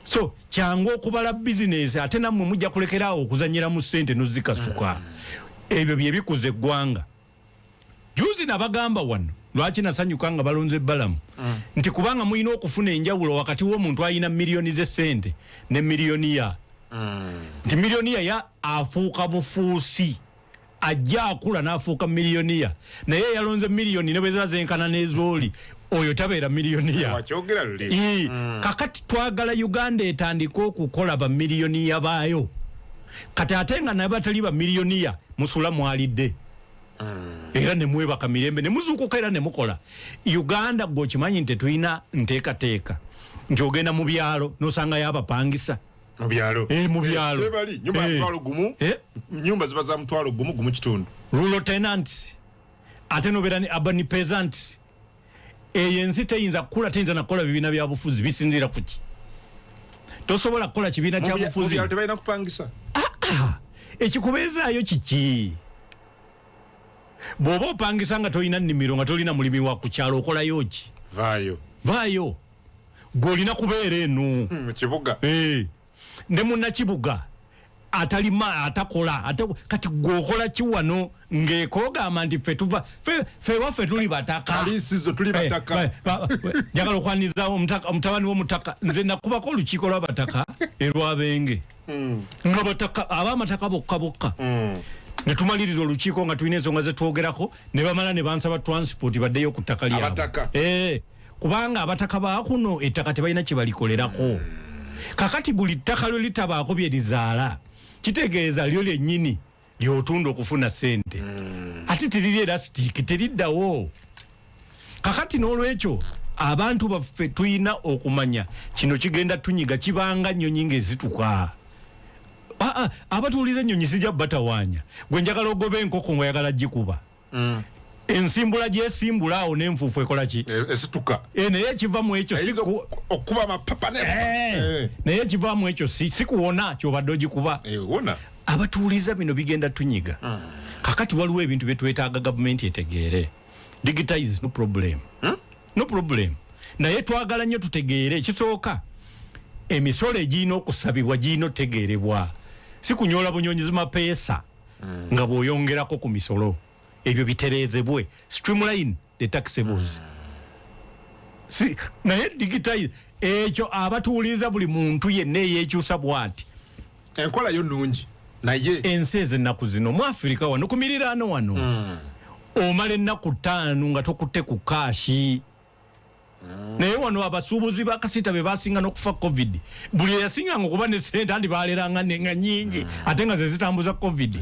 so kyangu okubala bizinesi ate nammwe mujja kulekerawo okuzanyira mu ssente nozikasuka ebyo bye bikuza eggwanga juzi nabagamba wano lwaki nasanyuka nga balonze ebbalamu nti kubanga mulina okufuna enjawulo wakati w'omuntu alina miliyoni z'essente ne miliyoniya nti miliyoniya afuuka bufuusi ajja akula n'afuuka miliyoniya naye yalonze miliyoni ne bwe ziba zenkana n'ezooli oyo tabeera miliyoniya kakati twagala Uganda etandika okukola bamiliyoniya baayo kati ate nga naye batali bamiliyoniya musula mwalidde era ne mwebaka mirembe ne muzuukuka era ne mukola Uganda gwokimanyi nti tetulina nteekateeka nti ogenda mu byalo n'osangayo abapangisa mu byalo nyumba ziba za mutwalo gumu kitundu rural tenants ate nobeera ne urban peasants eyo ensi teyinza kukula teyinza nakukola bibiina bya bufuzi bisinziira kuki tosobola kukola kibiina kya bufuzi tebalina kupangisa ekikubeezaayo kiki bw'oba opangisa nga tolina nnimiro nga tolina mulimi wa ku kyalo okolayo ki vaayo gw'olina kubeera eno kibuga ne munnakibuga atalima atakola kati gwokola ki wano ng'ekogamba nti ffe waffe tuli bataka njagala okwaniriza omutabani w'omutaka nze nakubako olukiiko lw'abataka erwabenge nga bataka ab'amataka bokka ne tumaliriza olukiiko nga tulina ensonga zetwogerako ne bamala ne bansaba transport baddeyo ku ttaka lyabwe kubanga abataka baakuno ettaka tebalina kye balikolerako kakati buli ttaka lwe litabaako bye lizaala kitegeeza lyo lyennyini lyotunda okufuna ssente ate teriri elasitiki teriddawo kakati n'olwekyo abantu baffe tulina okumanya kino kigenda tunyiga kibanga nnyonyi ng'ezituka abatuuliza ennyonyi sijja batawaanya gwe njagala ogoba enkoko ng'oyagala gikuba ensimbula gyesimbula awo n'enfuufu ekola ki esituka naye ekivamu ekyo okuba amapapa naye ekivamu ekyo sikuwona kyobadde ogikuba abatuuliza bino bigenda tunyiga kakati waliwo ebintu byetwetaaga gavumenti etegeere digitize no problem naye twagala nnyo tutegeere ekisooka emisolo egirina okusabibwa girina otegeerebwa si kunyola bunyonyizi mapeesa nga bw'oyongerako ku misolo ebyo bitereezebwe streamline the taxables naye digitize ekyo abatuuliza buli muntu yenna eyeekyusa bw'ati enkola yo nnungi naye ensi ez'ennaku zino mu Afirika wano ku miriraano wano omala ennaku 5 nga tokutte ku kaashi naye wano abasuubuzi bakasita be basinga n'okufa covid buli eyasinganga okuba ne sente andi baaleranga nga nyingi ate nga ze zitambuza covid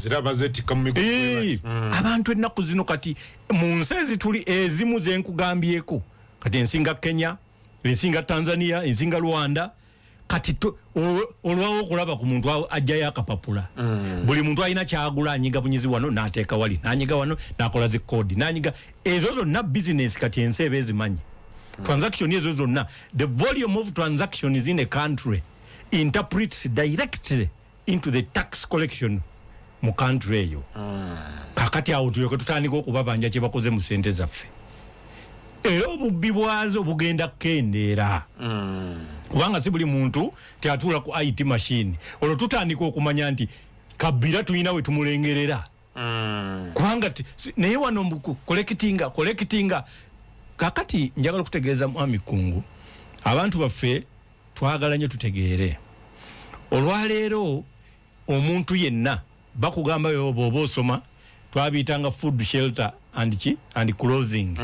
abantu ennaku zino kati mu nsi ezituli ezimu zenkugambyeko kati ensinga Kenya ensinga Tanzania ensinga Rwanda kati olwawo okulaba ku muntu ajjayo akapapula buli muntu alina kyagula anyiga bunyizi wano n'ateeka wali n'anyiga wano n'akola zi kodi n'anyiga ezo zonna business kati ensi eba ezimanyi transaction ezo zonna the volume of transactions in a country interprets directly into the tax collection mu country eyo kakati awo tulyoke tutandika okubabanja kye bakoze mu sente zaffe era obubbi bwazo bugenda kukendeera kubanga si buli muntu teatuula ku IT machine olwo tutandika okumanya nti kabira tulina we tumulengerera kubanga naye wano collectinga kakati njagala okutegeeza mwami Kungu abantu baffe twagala nnyo tutegeere olwaleero omuntu yenna bakugamba bw'oba osoma twabiyitanga food shelter and clothing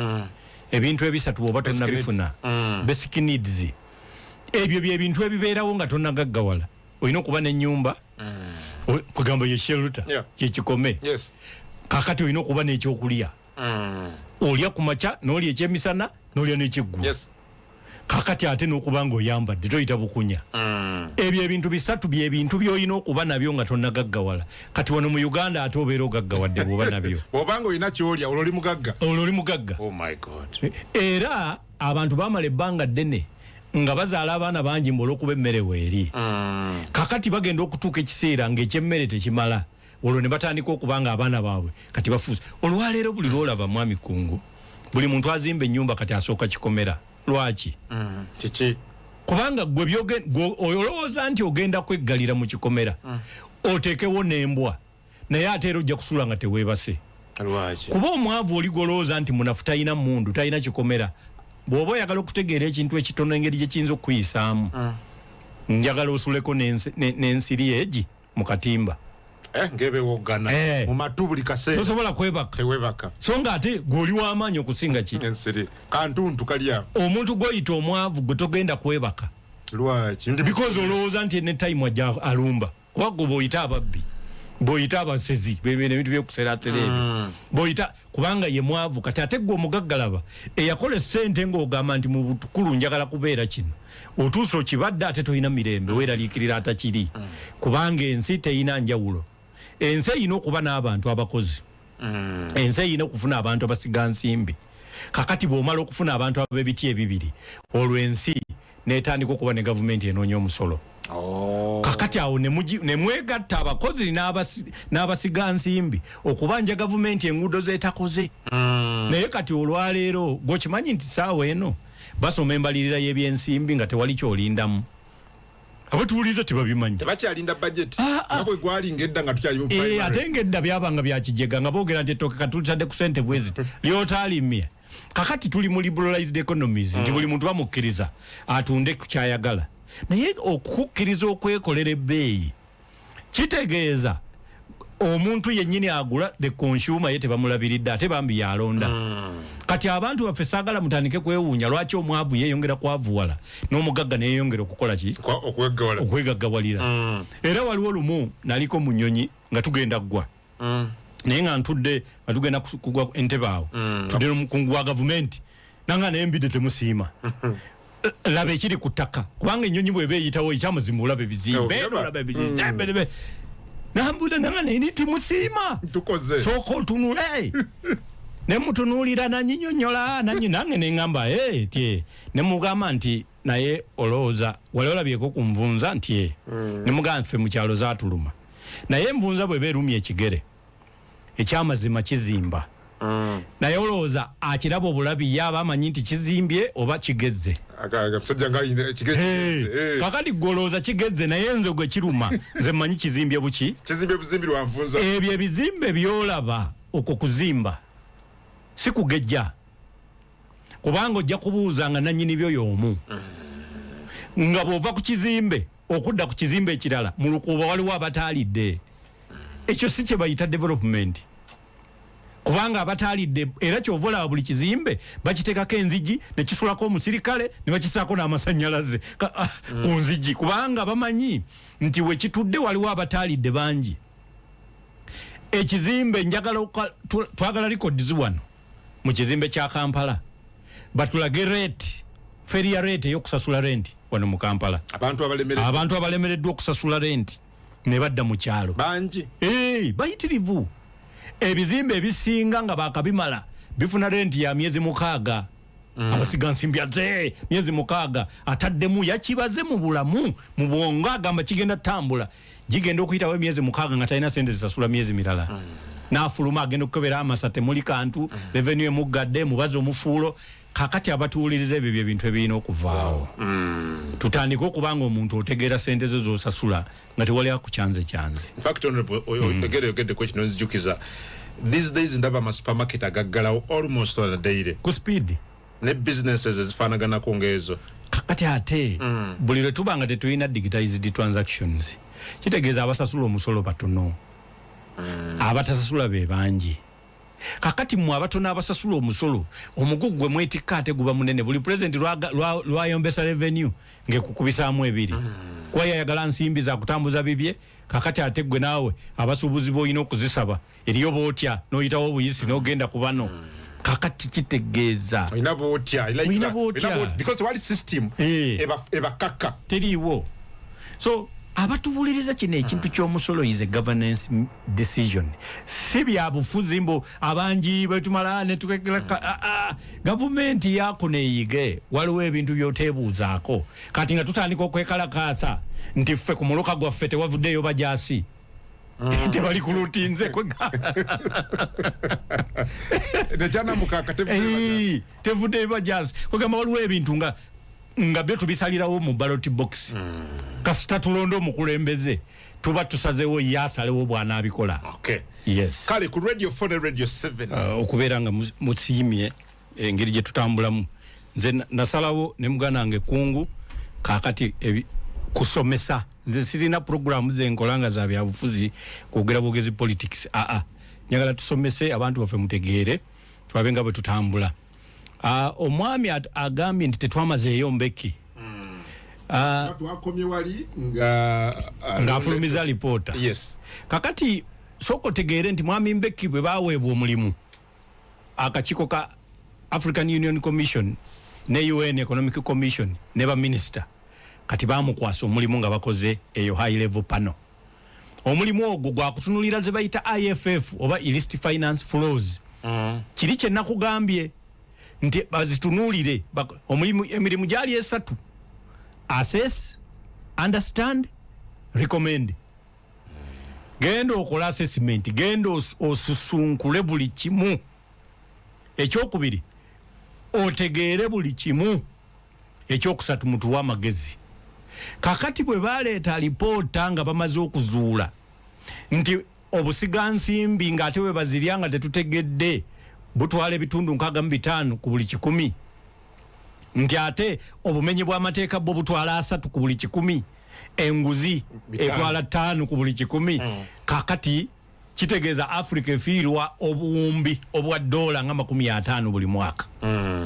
ebintu ebisatu bw'oba tonnabifuna basic needs ebyo byebintu ebibeerawo nga tonnagaggawala olina okuba n'ennyumba kugamba ye shelter kyekikome kakati olina okuba n'ekyokulya olya ku makya n'olya ekyemisana n'olya n'ekyeggulo kakati ate n'okuba ng'oyambadde toyita bukunya ebyo ebintu bisatu byebintu by'olina okuba nabyo nga tonnagaggawala kati wano mu Uganda ate obeera ogaggawadde bw'oba nabyo obanga olina kyolya olwo oli mugagga era abantu baamala ebbanga ddene nga bazaala abaana bangi olw'okuba emmere weeri kakati bagenda okutuuka ekiseera ng'ekyemmere tekimala olwo ne batandika okuba nga abaana baabwe kati bafuusa olwaleero buli lwolaba mwami Kungu buli muntu azimba ennyumba kati asooka kikomera lwaki kiki kubanga gwe olowooza nti ogenda kweggalira mu kikomera oteekewo n'embwa naye ate era ojja kusula nga teweebase kuba omwavu oli golowooza nti munafu talina mundu talina kikomera bw'oba oyagala okutegeera ekintu ekitono engeri gye kiyinza okukuyisaamu njagala osuleko n'ensiri egi mu katimba ngebewogana mu matu buli kaseera tosobola kwebaka so nga ate gw'oli w'amaanyi okusinga ki ensiri kantuntu kalya omuntu gw'oyita omwavu gwe togenda kwebaka lwaki because olowooza nti ne time ajja alumba kuba gwe bw'oyita ababbi bw'oyita abasezi ebintu by'okuseeraseera ebyo bw'oyita kubanga ye mwavu kati ate gwe omugaggalaba eyakola essente ng'ogamba nti mu butukulu njagala kubeera kino otuusa okibadde ate tolina mirembe weeraliikirira atakiri kubanga ensi teyina njawulo ensi eyina okuba n'abantu abakozi ensi eyina okufuna abantu abasiga nsimbi kakati bw'omala okufuna abantu ab'ebiti ebibiri olwo ensi n'etandika okuba ne gavumenti enoonya omusolo kakati awo ne mwegatta abakozi n'abasiga nsimbi okubanja gavumenti enguudo z'etakoze naye kati olwaleero gwokimanyi nti saawa eno basoma embalirira y'ebyensimbi nga tewali kyolindamu abatuuliza tebabimanyi tebakyalinda budget nga bwe gwalinga edda nga tukyali mu primary ate ng'edda byabanga byakijega nga boogera nti ettooke katulitadde ku ssente bwezi lyotaalimye kakati tuli mu liberalized economies nti buli muntu bamukkiriza atunde ku kyayagala naye okukkiriza okwekolera ebbeeyi kitegeeza omuntu yennyini agula the consumer ye tebamulabiridde ate bambi yalonda kati abantu baffe saagala mutandike kwewuunya lwaki omwavu yeeyongera kwavuwala n'omugagga neyeeyongera okukola ki okwegaggawalira era waliwo lumu naliko mu nnyonyi nga tugenda ggwa naye nga ntudde nga tugenda kugwa entebe awo tudde n'omukungu wa gavumenti nanga nembidde temusiima laba ekiri ku ttaka kubanga ennyonyi bw'eba eyitawo ekyamuzimba olaba ebizimbe olaba ebizimbe nambuda nanga neni timusiima tukoze sooka otunule ne mutunuulira nanyinyonyola nange ne ngamba tie ne mugamba nti naye olowooza wali olabyeko ku nvunza nti ne mugamba nfe mu kyalo zaatuluma naye envunza bwe beerumya ekigere ekyamazima kizimba naye olowooza akiraba obulabi yaba amanyi nti kizimbye oba kigezze kakati golooza kigezze naye nze gwe kiruma nze mmanyi kizimbye buki ebyo ebizimbe byolaba okwo kuzimba si kugejja kubanga ojja kubuuza nga nannyini byo y'omu nga bw'ova ku kizimbe okudda ku kizimbe ekirala mu lukuuba waliwo abataalidde ekyo si kye bayita development kubanga abataalidde era kyova olaba buli kizimbe bakiteekako enzigi ne kisulako omusirikale ne bakisaako n'amasannyalaze ku nzigi kubanga bamanyi nti we kitudde waliwo abataalidde bangi ekizimbe njagala twagala likodizi wano mu kizimbe kya Kampala batulage rate feria rate y'okusasula renti wano mu Kampala abantu abalemereddwa okusasula renti ne badda mu kyalo bangi bayitirivu ebizimbe ebisinga nga bakabimala bifuna renti ya myezi 6 abasigansimbya ze myezi 6 ataddemu yakibaze mu bulamu mu bwongo agamba kigenda tambula gigenda okuyitawo emyezi 6 nga talina sente zisasula myezi mirala n'afuluma agenda okukebera amasate muli kantu revenue emuggadde mubazi omufuulo kakati abatuuliriza ebyo byebintu ebirina okuvaawo tutandika okubanga omuntu otegeera sente zo zosasula nga tewali akukyanze in fact honorable oyogedde ku kino nzijukiza these days ndaba amasupermarket agaggalawo almost on a daily ku speed ne businesses ezifaanaganako ng'ezo kakati ate buli lwe tuba nga tetulina digitized transactions kitegeeza abasasula omusolo batono abatasasula be bangi kakati mwe abatono abasasula omusolo omugugu gwe mwetikka ate guba munene buli president lwayombesa revenue ngekukubisaamu ebiri kuba yayagala nsimbi za kutambuza bibye kakati ate gwe naawe abasuubuzi boolina okuzisaba eriyo bootya n'oyitawo obuyisi n'ogenda ku bano kakati kitegeeza olina bootya because tewali system ebakakka teriiwo so abatuwuliriza kino ekintu ky'omusolo is a governance decision si bya bufuzi mbo abangi betumala ne tukekera gavumenti yako neeyige waliwo ebintu by'oteebuuzaako kati nga tutandika okwekalakaasa nti ffe ku muluka gwaffe tewavuddeyo bajaasi tebali kulutinze tevuddeyo bajaasi kwegamba waliwo ebintu nga byo tubisalirawo mu ballot box kasita tulonda omukulembeze tuba tusazeewo yasalewo bwana abikola yes kale ku radio 4 ne radio 7 okubeera nga musiimye engeri gye tutambulamu nze nasalawo ne muganda wange Kungu kakati kusomesa nze sirina programu zenkola nga za byabufuzi kwogera bwogezi politics njagala tusomese abantu baffe mutegeere twabe nga bwe tutambula omwami agambye nti tetwamazeeyo mbeki twakomye wali ng'afulumiza lipoota kakati sooka otegeere nti mwami Mbeki bwe baaweebwa omulimu akakiiko ka African Union Commission ne UN Economic Commission ne baminisita kati baamukwasa omulimu nga bakoze eyo high level panel omulimu ogwo gwakutunulira ze bayita IFF oba illicit finance flows kiri kye nakugambye nti bazitunuulire emirimu gyali 3 assess understand recommend genda okola assessment genda osusunkule buli kimu ekyokubiri otegeere buli kimu ekyokusatu mutuwa amagezi kakati bwe baleeta lipoota nga bamaze okuzuula nti obusigansimbi ng'ate bwe bazirya nga tetutegedde butwala ebitundu 65 ku buli 100 nti ate obumenyi bw'amateeka bwo butwala 3 ku buli 100 enguzi etwala 5 ku buli 100 kakati kitegeeza Africa efiirwa obuwumbi obwa $50 buli mwaka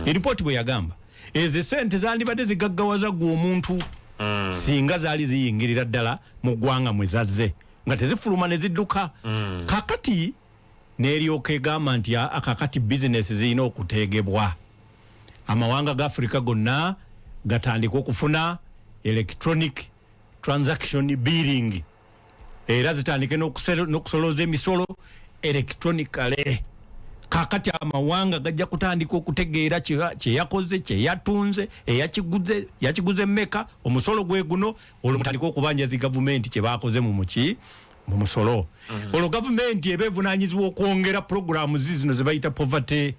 eripooti bwe yagamba ezo sente zandibadde zigaggawaza gwe omuntu singa zaali ziyingirira ddala mu ggwanga mwe zazze nga tezifuluma ne zidduka kakati n'eryoka egamba nti akakati bizinesi zirina okuteegebwa amawanga ga Africa gonna gatandika okufuna electronic transaction billing era zitandike n'okusolooza emisolo electronically kakati amawanga gajja kutandika okutegeera kye yakoze kye yatunze yakiguze mmeka omusolo gwe guno olwo mutandika okubanjazi gavumenti kye bakoze mu musolo olwo gavumenti ebevunaanyizibwa okwongera programu zino ze bayita poverty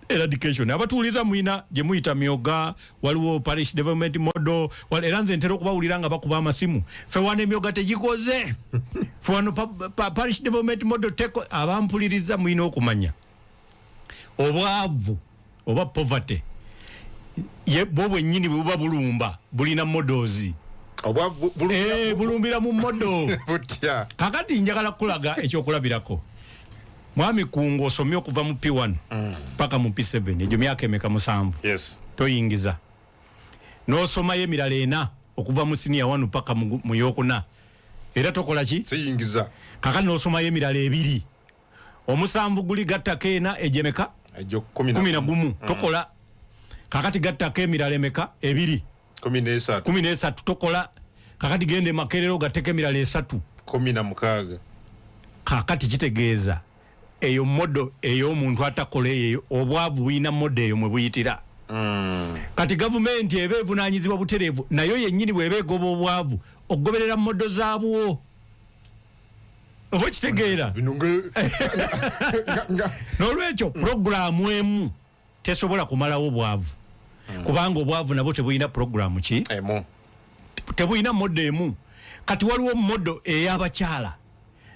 eradication abatuuliza mwina gye muyita myoga waliwo parish development model era nze ntera okubawulira nga bakuba amasimu fe wano emyoga tegikoze fe wano parish development model teko abampuliriza mwina okumanya obwavu oba poverty bo bwennyini bwe buba bulumba bulina models bulumbira mu model kakati njagala kulaga ekyokulabirako mwami kungo osomye okuva mu P1 paka mu P7 egyo myaka emeka 7 yes toyingiza n'osoma emirala 4 okuva mu senior 1 paka mu yokuna era tokola ki siyingiza kakati n'osoma emirala 2 omusanvu guli gattako ena ejemeka ejo 11 tokola kakati gattako emirala emeka 2 13 tokola kakati gende makerero gatteko emirala 3 16 kakati kitegeeza eyo modo eyo omuntu atakola eyo obwavu buyina modo eyo mwe buyitira kati gavumenti ebevunaanyizibwa butereevu nayo yennyini bwebeegoba obwavu okugoberera modo zaabwo oba kitegeera n'olwekyo puroguramu emu tesobola kumalawo obwavu kubanga obwavu nabwo tebulina puroguramu ki tebulina modo emu kati waliwo modo ey'abakyala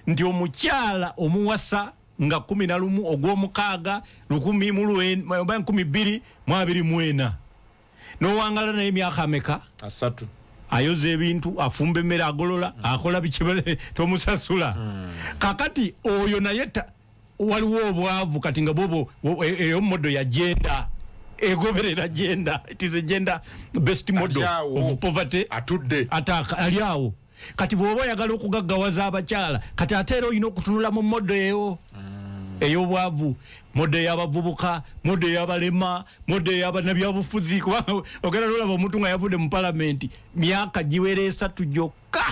nti omukyala omuwasa nga 11 ogw'omukaaga 1224 n'owangala naye emyaka ameka 3 ayoza ebintu afumba emmere agolola akola bikibale tomusasula kakati oyo naye waliwo obwavu kati nga bobo eyo modo ya gender egoberera gender it is a gender based model of poverty ataka aliawo kati bwoba yagala okugaggawaza abakyala kati atera oyina okutunula mu modo ey'obwavu modo y'abavubuka modo y'abalema modo y'abanabyabufuzi kubanga ogenda n'olaba omuntu nga yavudde mu palamenti myaka giwera 3 gyokka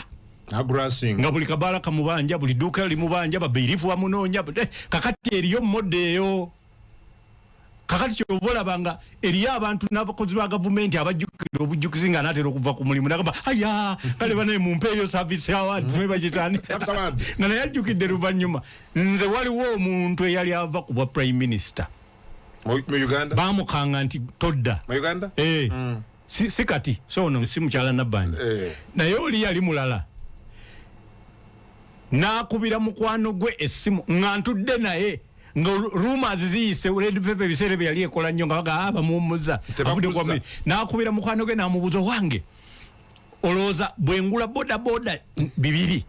nga buli kabaala kamubanja buli dduuka limubanja babeirifu bamunoonya kakati eriyo modo eyo kakati kyova olabanga eriyo abantu n'abakozi ba gavumenti abajjukira obujjukizi nga naatera okuva ku mulimu nagamba aya kale banaye mumpeeyo service awards mebakitani nga naye ajjukidde luvannyuma nze waliwo omuntu eyali ava ku bwa prime minister mu Uganda baamukanga nti todda mu Uganda si kati so ono si mukyala Nabbanja naye oli yali mulala n'akubira mukwano gwe essimu nga ntudde naye nga rumors ziyise red paper bisere bye yali ekola nnyo nga baga abamuwummuza avudde kwa n'akubira mukwano gwe n'amubuuza wange olowooza bwengula boda 2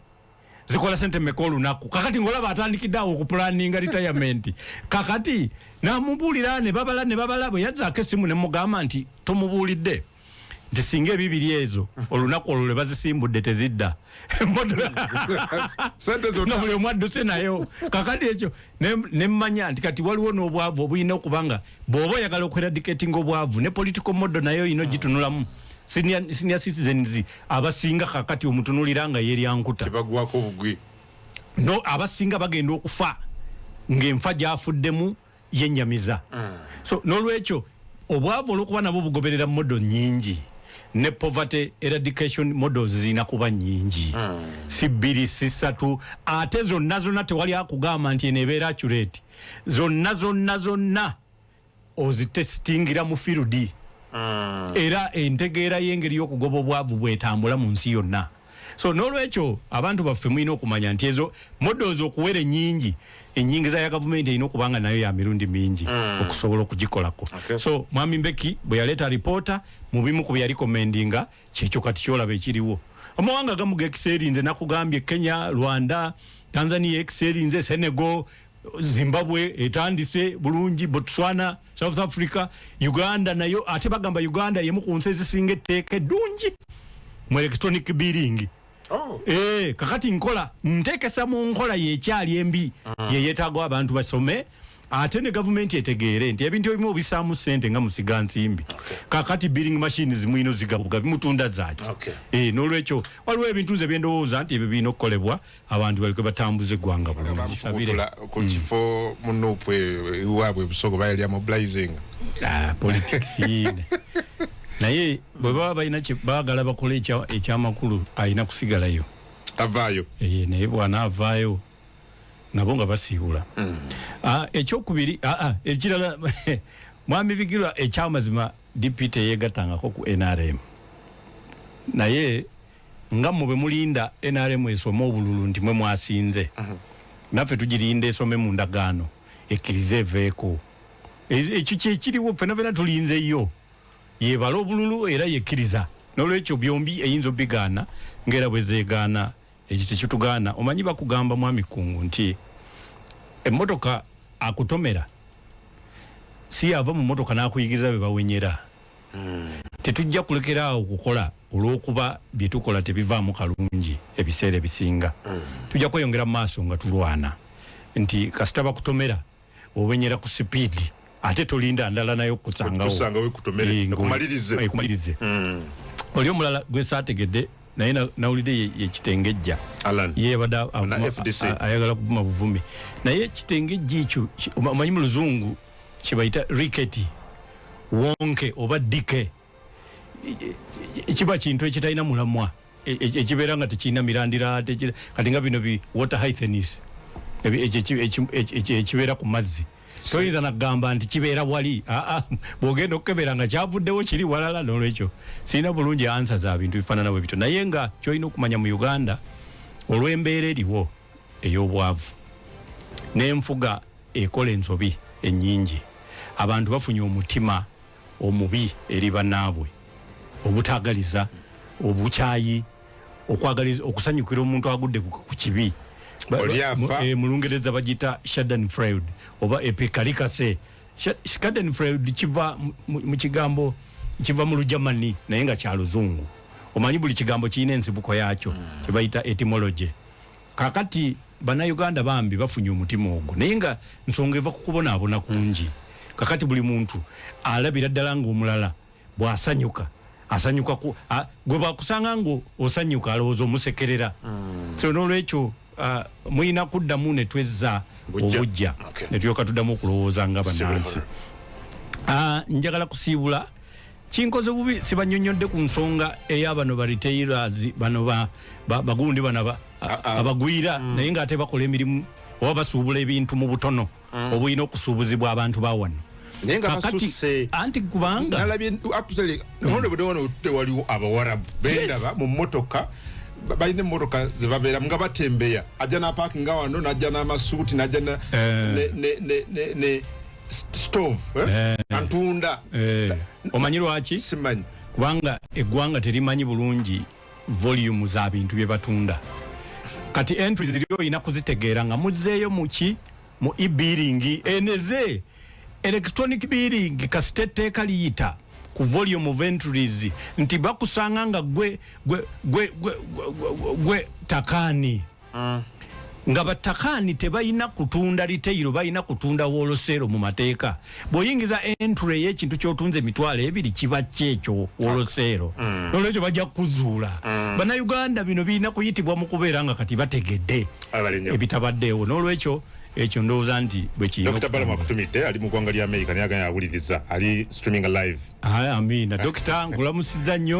zikola sente mmeka olunaku kakati ng'olaba atandikidde awo okupulaninga retirement kakati n'amubuulira ne babala bwe yazzaako essimu ne mugamba nti tomubuulidde nti singa ebibiri ezo olunaku olwo lwe bazisimbudde tezidda nga buli omu adduse nayo kakati ekyo nemmanya nti kati waliwo n'obwavu obulina okubanga bw'oba oyagala okweradicatinga obwavu ne political model nayo yino gitunulamu senior citizens abasinga kakati omutunulira nga yeryankuta kibagwako obugwi no abasinga bagenda okufa ng'enfa gyafuddemu yennyamiza so n'olwekyo obwavu olw'okuba nabo bugoberera model nnyingi ne poverty eradication models zina kuba nyingi si 2 si 3 ate zonna tewali akugamba nti enebeera accurate zonna ozitestingira mu field era entegeera y'engeri y'okugoba obwavu bwetambula mu nsi yonna so n'olwekyo abantu baffe mulina okumanya nti ezo models okuwera ennyingi enyingiza ya gavumenti erina okubanga nayo ya mirundi mingi okusobola okugikolako so mwami Mbeki bwe yaleeta alipoota mu bimu ku byali komendinga kyekyo kati kyolaba ekiriwo amawanga gamu gekiseerinze nakugambye Kenya Rwanda Tanzania ekiseerinze Senegal Zimbabwe etandise bulungi Botswana South Africa Uganda nayo ate bagamba Uganda yemu ku nsi ezisinga etteeka eddungi mu electronic billing kakati nkola ntekesa mu nkola yekyali embi yeyeetaaga abantu basome ate ne government etegeere nti ebintu ebimu obisaamu ssente nga musiga nsimbi kakati billing machines mwino zigabuga bimutunda zaaki n'olwekyo waliwo ebintu nze byendowooza nti ebyo birina okukolebwa abantu baliko batambuze eggwanga bulungi ku kifo munupwe iwaabwe busogo bayali mobilizing politics naye bwe baba balina baagala bakole ekyamakulu alina kusigalayo avaayo naye bwana avaayo nabo nga basiibula ekyokubiri ekirala mwami Bigirwa ekyamazima DP yegatangako ku NRM naye nga mwe mulinda NRM esoma obululu nti mwe mwasinze naffe tugirinda esome mu ndagaano ekkirize eveeko ekyo kyekiriwo fenafena tulinzeyo yebala obululu era yekkiriza n'olwekyo byombi eyinza obigaana ng'era bwe zeegaana ekyo tekitugaana omanyi bakugamba mwami Kungu nti emmotoka akutomera si ava mu mmotoka n'akuyigiriza bwe bawenyera tetujja kulekera awo okukola olw'okuba bye tukola tebivaamu kalungi ebiseera ebisinga tujja kweyongera mu maaso nga tulwana nti kasita bakutomera owenyera ku sipiidi ate tolinda ndala nayo kusangawo kumalirize oli omulala gwe saategedde naye nawulidde yekitengejja yebada ayagala kuvuma buvumi naye ekitengejja ekyo omanyi mu luzungu kibayita riketi wonke oba dike kiba kintu ekitalina mulamwa ekibeera nga tekirina mirandira kati nga bino bi water hyacinths ekibeera ku mazzi toyinza nagamba nti kibeera wali bwogenda okukebera nga kyavuddewo kiri walala n'olwekyo sirina bulungi ansa za bintu bifaanana bwe bityo naye nga kyolina okumanya mu Uganda olw'embeera eriwo ey'obwavu n'enfuga ekola ensobi ennyingi abantu bafunye omutima omubi eri bannaabwe obutaagaliza obukyayi okwagaliza okusanyukira omuntu agudde ku kibi mu Lungereza bagita Schadenfreude oba epikalikase Schadenfreude kiva mu kigambo kiva mu Lujamani naye nga kya Luzungu omanyi buli kigambo kirina ensibuko yaakyo kye bayita etymology kakati bannayuganda bambi bafunye omutima ogwo naye nga nsonga eva kukubonaabona kungi kakati buli muntu alabira ddala ng'omulala bw'asanyuka asanyuka gwe bakusanga ngo osanyuka alowooza omusekerera so n'olwekyo muyina kuddamu ne twezza obujja ne tulyoka tuddamu okulowooza nga bannansi njagala kusiibula kinkoze bubi sibanyonyodde ku nsonga ey'abano ba retailers bano bagundi bano abagwira naye ng'ate bakola emirimu oba basuubula ebintu mu butono obulina okusuubuzibwa abantu ba wano kakati anti kubanga nalabye actually waliwo abawarabu bendaba mu mmotoka balina emmotoka ze babeera nga batembeya ajja n'apaakinga wano n'ajja n'amasuuti n'ajja ne stove antunda omanyi lwaki simanyi kubanga eggwanga terimanyi bulungi volume za bintu bye batunda kati entries ziri oyina kuzitegeera nga muzzeeyo mu e-billing eneze electronic billing kasite etteeka liyita ku volume of entries nti bakusanga nga gwe takani nga batakani tebayina kutunda retail bayina kutunda wholesale mu mateeka bw'oyingiza entry y'ekintu ky'otunze emitwalo 2 kiba kyekyo wholesale n'olwekyo bajja kuzuula bannayuganda bino birina kuyitibwa mu kubeera nga kati bategedde ebitabaddeewo n'olwekyo ekyo ndowooza nti bwe kiyina Dr. Balama akutumidde ali mu ggwanga lya America naye aganya awuliriza ali streaming live amina Dr. nkulamusizza nnyo